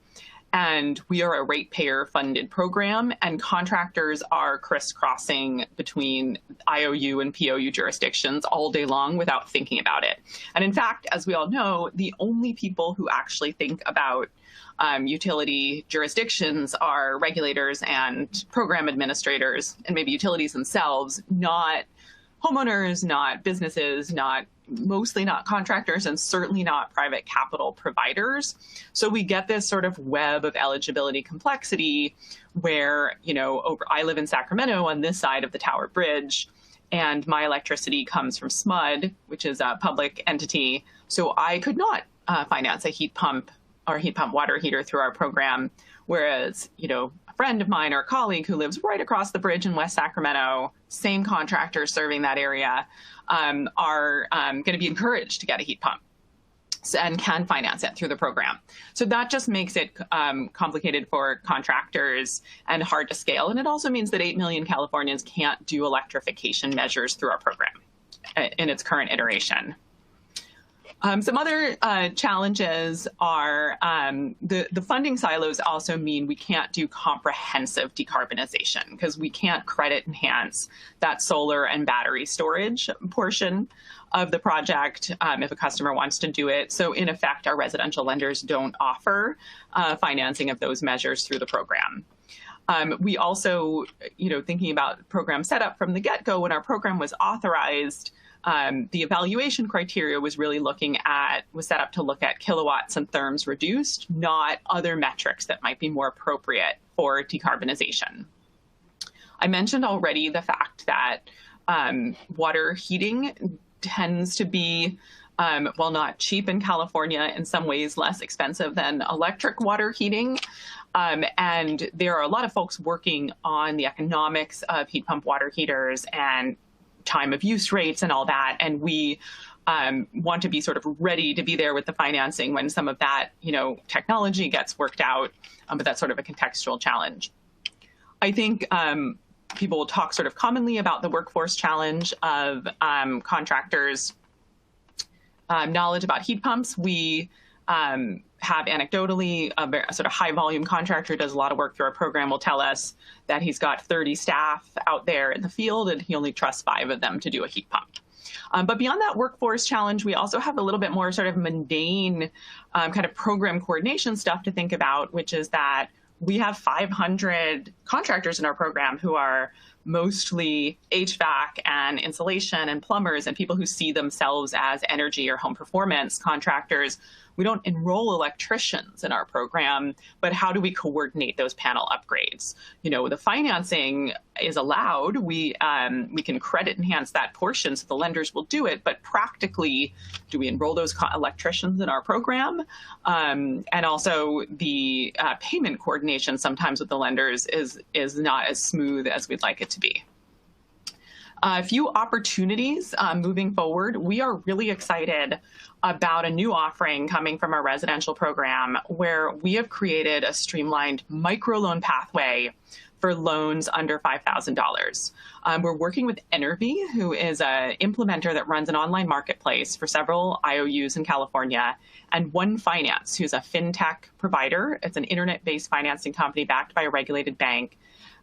And we are a ratepayer funded program, and contractors are crisscrossing between IOU and POU jurisdictions all day long without thinking about it. And in fact, as we all know, the only people who actually think about utility jurisdictions are regulators and program administrators, and maybe utilities themselves, not homeowners, not businesses, mostly not contractors, and certainly not private capital providers. So we get this sort of web of eligibility complexity where, I live in Sacramento on this side of the Tower Bridge, and my electricity comes from SMUD, which is a public entity. So I could not finance a heat pump or heat pump water heater through our program. Whereas, a friend of mine or a colleague who lives right across the bridge in West Sacramento, same contractors serving that area, are going to be encouraged to get a heat pump and can finance it through the program. So that just makes it complicated for contractors and hard to scale. And it also means that 8 million Californians can't do electrification measures through our program in its current iteration. Some other challenges are the funding silos also mean we can't do comprehensive decarbonization because we can't credit enhance that solar and battery storage portion of the project if a customer wants to do it. So in effect, our residential lenders don't offer financing of those measures through the program. We also, thinking about program setup from the get-go, when our program was authorized, the evaluation criteria was really set up to look at kilowatts and therms reduced, not other metrics that might be more appropriate for decarbonization. I mentioned already the fact that water heating tends to be, while not cheap in California, in some ways less expensive than electric water heating. And there are a lot of folks working on the economics of heat pump water heaters and time of use rates and all that. And we want to be sort of ready to be there with the financing when some of that, technology gets worked out. But that's sort of a contextual challenge. I think people will talk sort of commonly about the workforce challenge of contractors' knowledge about heat pumps. We have anecdotally a sort of high volume contractor who does a lot of work through our program will tell us that he's got 30 staff out there in the field and he only trusts 5 of them to do a heat pump. But beyond that workforce challenge, we also have a little bit more sort of mundane kind of program coordination stuff to think about, which is that we have 500 contractors in our program who are mostly HVAC and insulation and plumbers and people who see themselves as energy or home performance contractors. We don't enroll electricians in our program, but how do we coordinate those panel upgrades? You know, the financing is allowed. We can credit enhance that portion so the lenders will do it, but practically, do we enroll those electricians in our program? And also the payment coordination sometimes with the lenders is not as smooth as we'd like it to be. A few opportunities moving forward. We are really excited about a new offering coming from our residential program where we have created a streamlined microloan pathway for loans under $5,000. We're working with Enervy, who is an implementer that runs an online marketplace for several IOUs in California, and One Finance, who's a fintech provider. It's an internet-based financing company backed by a regulated bank.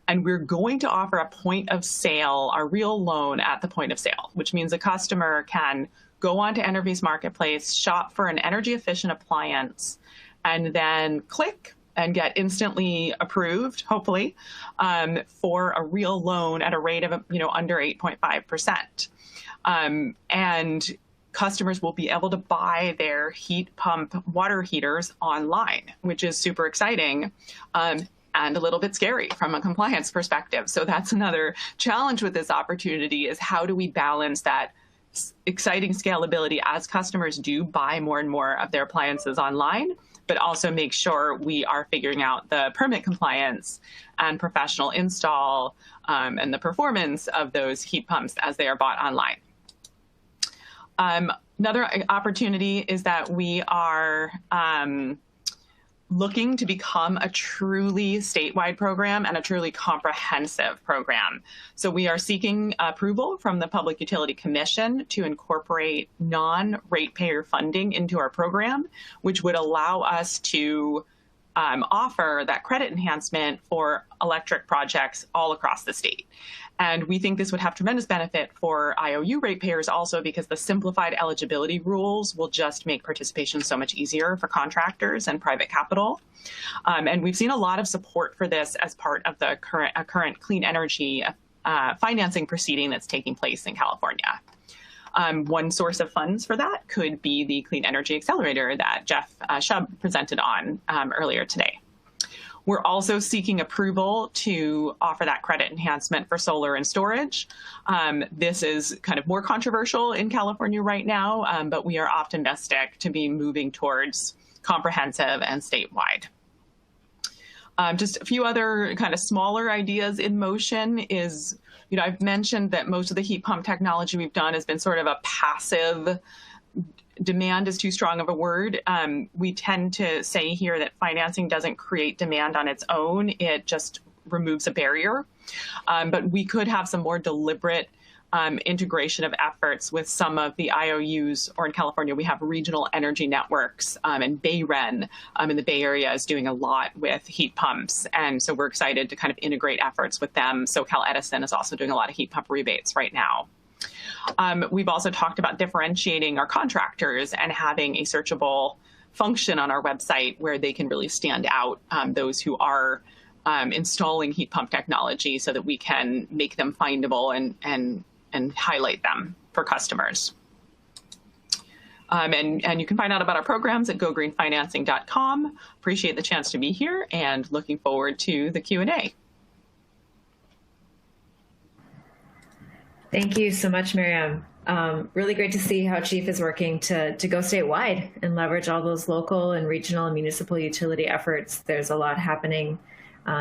And we're going to offer a point of sale, a real loan at the point of sale, which means a customer can go onto Enervy's marketplace, shop for an energy efficient appliance, and then click and get instantly approved, hopefully, for a real loan at a rate of under 8.5%. And customers will be able to buy their heat pump water heaters online, which is super exciting. And a little bit scary from a compliance perspective. So that's another challenge with this opportunity is how do we balance that exciting scalability as customers do buy more and more of their appliances online, but also make sure we are figuring out the permit compliance and professional install and the performance of those heat pumps as they are bought online. Another opportunity is that we are looking to become a truly statewide program and a truly comprehensive program. So we are seeking approval from the Public Utility Commission to incorporate non-ratepayer funding into our program, which would allow us to offer that credit enhancement for electric projects all across the state. And we think this would have tremendous benefit for IOU ratepayers also because the simplified eligibility rules will just make participation so much easier for contractors and private capital. And we've seen a lot of support for this as part of the current clean energy financing proceeding that's taking place in California. One source of funds for that could be the Clean Energy Accelerator that Jeff Shub presented on earlier today. We're also seeking approval to offer that credit enhancement for solar and storage. This is kind of more controversial in California right now, but we are optimistic to be moving towards comprehensive and statewide. Just a few other kind of smaller ideas in motion is, I've mentioned that most of the heat pump technology we've done has been sort of a passive. Demand is too strong of a word. We tend to say here that financing doesn't create demand on its own. It just removes a barrier. But we could have some more deliberate integration of efforts with some of the IOUs, or in California, we have regional energy networks, and BayRen in the Bay Area is doing a lot with heat pumps. And so we're excited to kind of integrate efforts with them. SoCal Edison is also doing a lot of heat pump rebates right now. We've also talked about differentiating our contractors and having a searchable function on our website where they can really stand out, those who are installing heat pump technology so that we can make them findable and highlight them for customers. And you can find out about our programs at gogreenfinancing.com. Appreciate the chance to be here and looking forward to the Q&A. Thank you so much, Miriam. Really great to see how Chief is working to go statewide and leverage all those local and regional and municipal utility efforts. There's a lot happening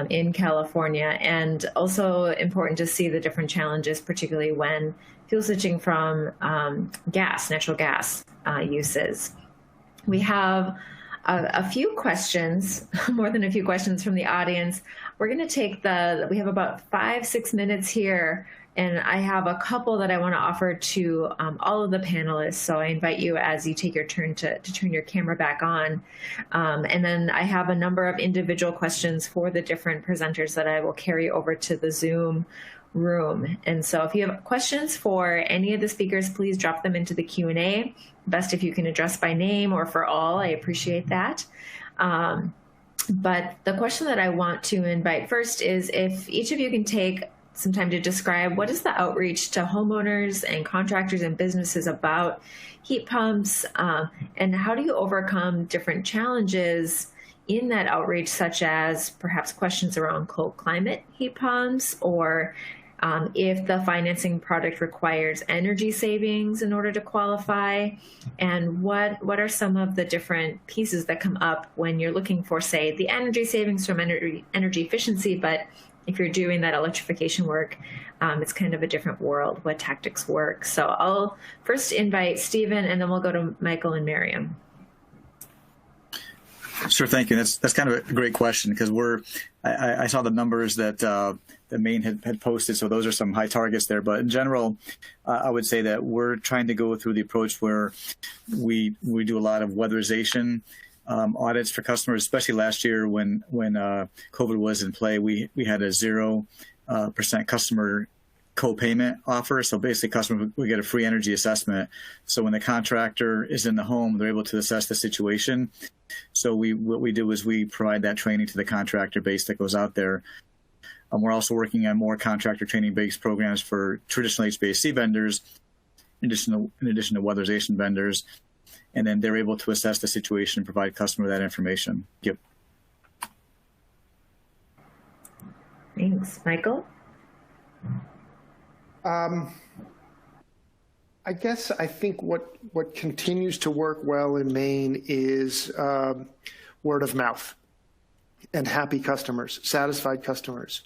in California, and also important to see the different challenges, particularly when fuel switching from natural gas uses. We have a few questions, more than a few questions from the audience. We're going to take we have about 5-6 minutes here And I have a couple that I want to offer to all of the panelists. So I invite you as you take your turn to turn your camera back on. And then I have a number of individual questions for the different presenters that I will carry over to the Zoom room. And so if you have questions for any of the speakers, please drop them into the Q&A. Best if you can address by name or for all, I appreciate that. But the question that I want to invite first is if each of you can take some time to describe what is the outreach to homeowners and contractors and businesses about heat pumps, and how do you overcome different challenges in that outreach, such as perhaps questions around cold climate heat pumps, or if the financing product requires energy savings in order to qualify, and what are some of the different pieces that come up when you're looking for, say, the energy savings from energy efficiency, but if you're doing that electrification work, it's kind of a different world, what tactics work. So I'll first invite Stephen, and then we'll go to Michael and Miriam. Sure, thank you. That's kind of a great question, because I saw the numbers that the Maine had posted, so those are some high targets there. But in general, I would say that we're trying to go through the approach where we do a lot of weatherization audits for customers, especially last year when COVID was in play. We had a 0% customer co-payment offer. So basically customers would get a free energy assessment. So when the contractor is in the home, they're able to assess the situation. So what we do is we provide that training to the contractor base that goes out there. We're also working on more contractor training-based programs for traditional HVAC vendors, in addition to weatherization vendors. And then they're able to assess the situation and provide customer that information. Yep. Thanks. Michael? I think what continues to work well in Maine is word of mouth and happy customers, satisfied customers.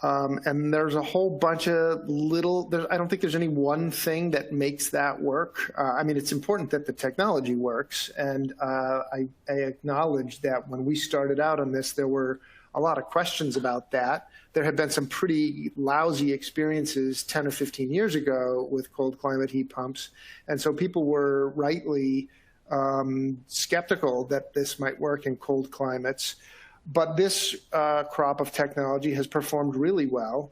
And there's a whole bunch of I don't think there's any one thing that makes that work. It's important that the technology works. And I acknowledge that when we started out on this, there were a lot of questions about that. There had been some pretty lousy experiences 10 or 15 years ago with cold climate heat pumps. And so people were rightly skeptical that this might work in cold climates. But this crop of technology has performed really well.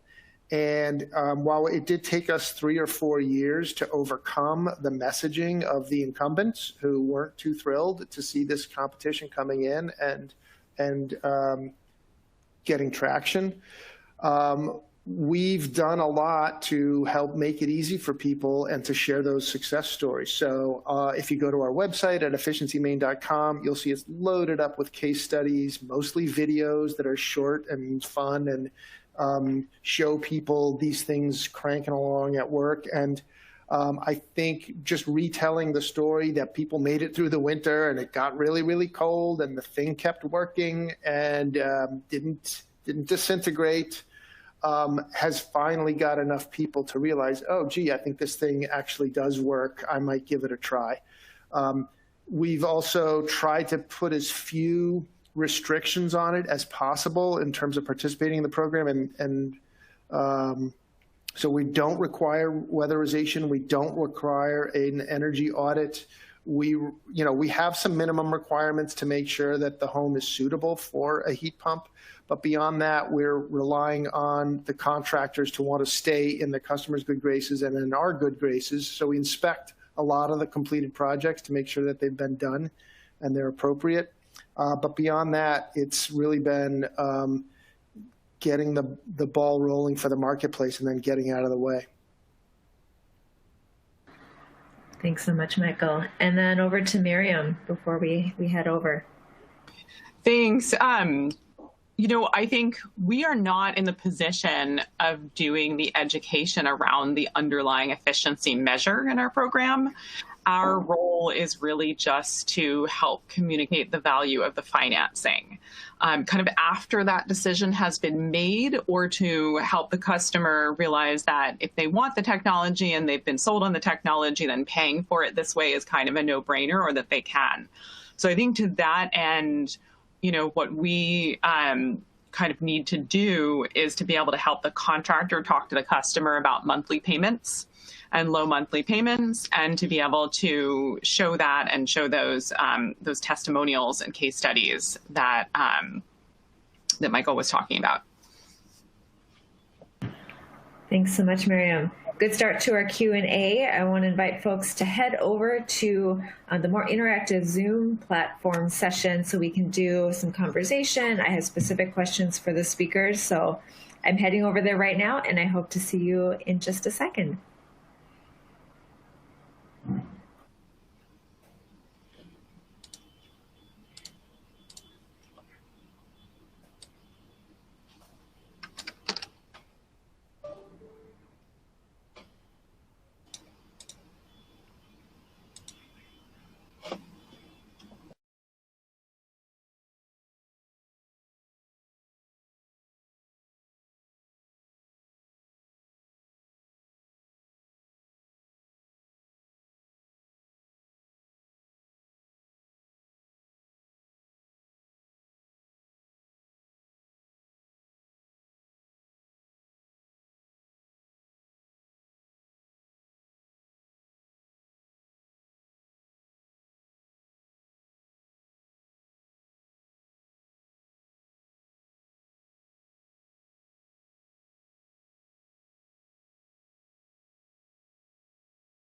And while it did take us 3 or 4 years to overcome the messaging of the incumbents who weren't too thrilled to see this competition coming in and getting traction, we've done a lot to help make it easy for people and to share those success stories. So if you go to our website at efficiencymaine.com, you'll see it's loaded up with case studies, mostly videos that are short and fun and show people these things cranking along at work. And I think just retelling the story that people made it through the winter and it got really, really cold and the thing kept working and didn't disintegrate, has finally got enough people to realize, oh, gee, I think this thing actually does work. I might give it a try. We've also tried to put as few restrictions on it as possible in terms of participating in the program. And so we don't require weatherization. We don't require an energy audit. We have some minimum requirements to make sure that the home is suitable for a heat pump. But beyond that, we're relying on the contractors to want to stay in the customer's good graces and in our good graces. So we inspect a lot of the completed projects to make sure that they've been done and they're appropriate. But beyond that, it's really been getting the ball rolling for the marketplace and then getting out of the way. Thanks so much, Michael. And then over to Miriam before we head over. Thanks. I think we are not in the position of doing the education around the underlying efficiency measure in our program. Our role is really just to help communicate the value of the financing, kind of after that decision has been made, or to help the customer realize that if they want the technology and they've been sold on the technology, then paying for it this way is kind of a no-brainer, or that they can. So I think to that end, what we kind of need to do is to be able to help the contractor talk to the customer about monthly payments and low monthly payments, and to be able to show that and show those testimonials and case studies that that Michael was talking about. Thanks so much, Miriam. Good start to our Q&A. I want to invite folks to head over to the more interactive Zoom platform session so we can do some conversation. I have specific questions for the speakers, so I'm heading over there right now, and I hope to see you in just a second.